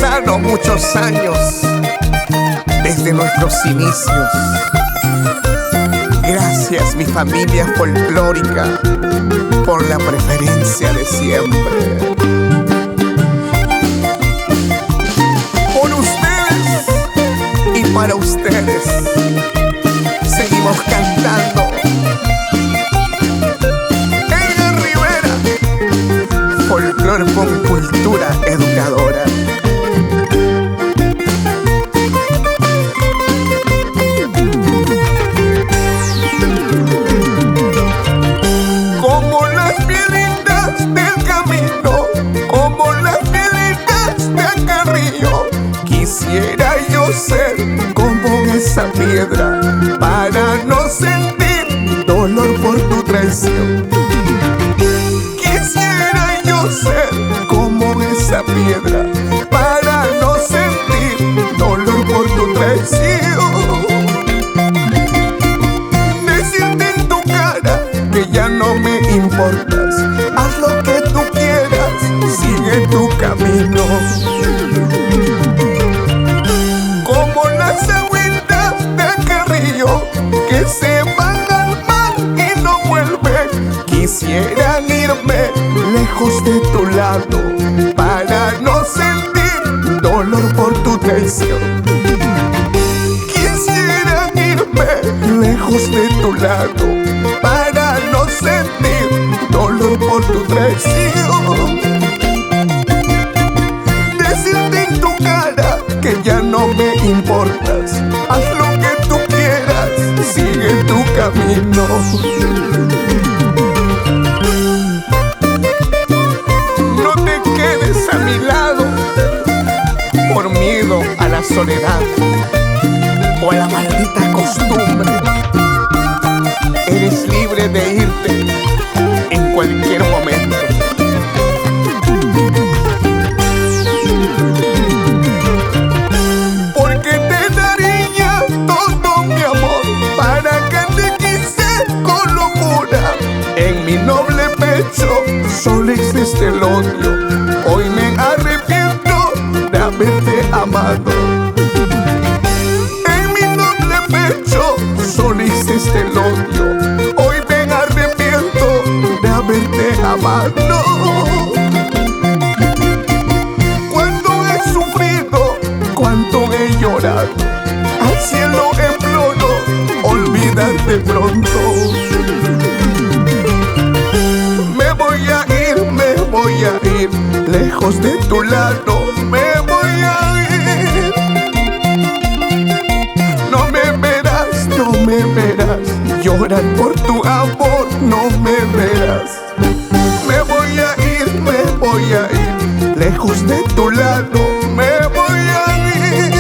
pasado muchos años desde nuestros inicios. Gracias, mi familia folclórica, por la preferencia de siempre. Por ustedes y para ustedes seguimos cantando. Edgar Rivera, folclor con cultura educadora. Como las piedritas del camino, como las piedritas de Carrillo, quisiera yo ser como esa piedra para no sentir dolor por tu traición. Quisiera yo ser como esa piedra para no sentir dolor por tu traición. Decirte en tu cara que ya no me importas, haz lo que tú quieras, sigue tu camino. Como las agüitas de Carrillo que se van al mar y no vuelven, quisieran irme lejos de tu lado para no sentir dolor por tu traición. Quisieran irme lejos de tu lado para no sentir dolor por tu traición. Decirte en tu cara que ya no me importas, haz lo que tú quieras, sigue tu camino. No te quedes a mi lado por miedo a la soledad o a la maldita costumbre. Eres libre de irte en cualquier momento. Porque te daría todo mi amor para que te quise con locura. En mi noble pecho solo existe el odio. Hoy me arrepiento de haberte amado. En mi noble pecho solo existe el odio. Hoy me arrepiento de haberte amado. Cuánto he sufrido, cuánto he llorado, al cielo imploro, olvídate pronto. Me voy a ir, lejos de tu lado, me voy a ir. No me verás llorar por tu amor, no me verás. Me voy a ir, lejos de tu lado, me voy a ir.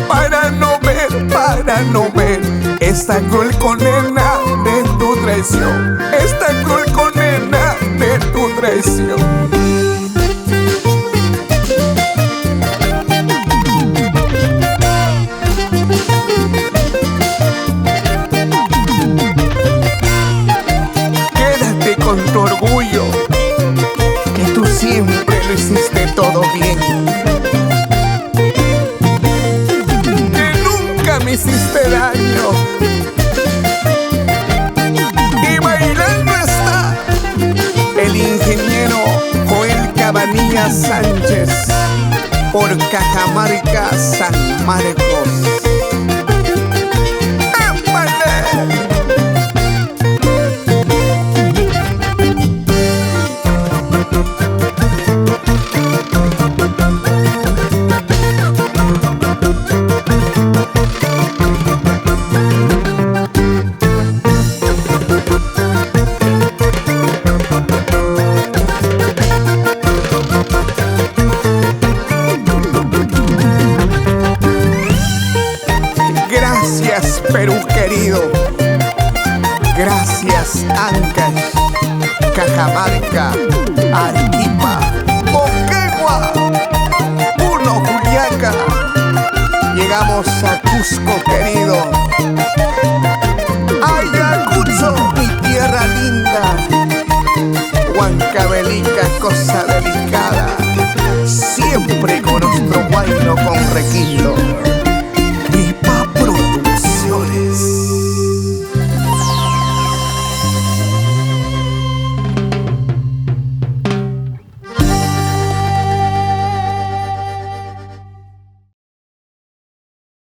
Para no ver esta cruel condena de tu traición, esta cruel condena de tu traición. Con tu orgullo, que tú siempre lo hiciste todo bien, que nunca me hiciste daño. Y bailando está el ingeniero Joel Cabanillas Sánchez por Cajamarca, San Marcos. Gracias, Perú querido. Gracias, Ancash, Cajamarca, Arequipa, Moquegua, Puno, Juliaca. Llegamos a Cusco querido. Ayacucho, mi tierra linda. Huancavelica, cosa delicada. bailo con requinto.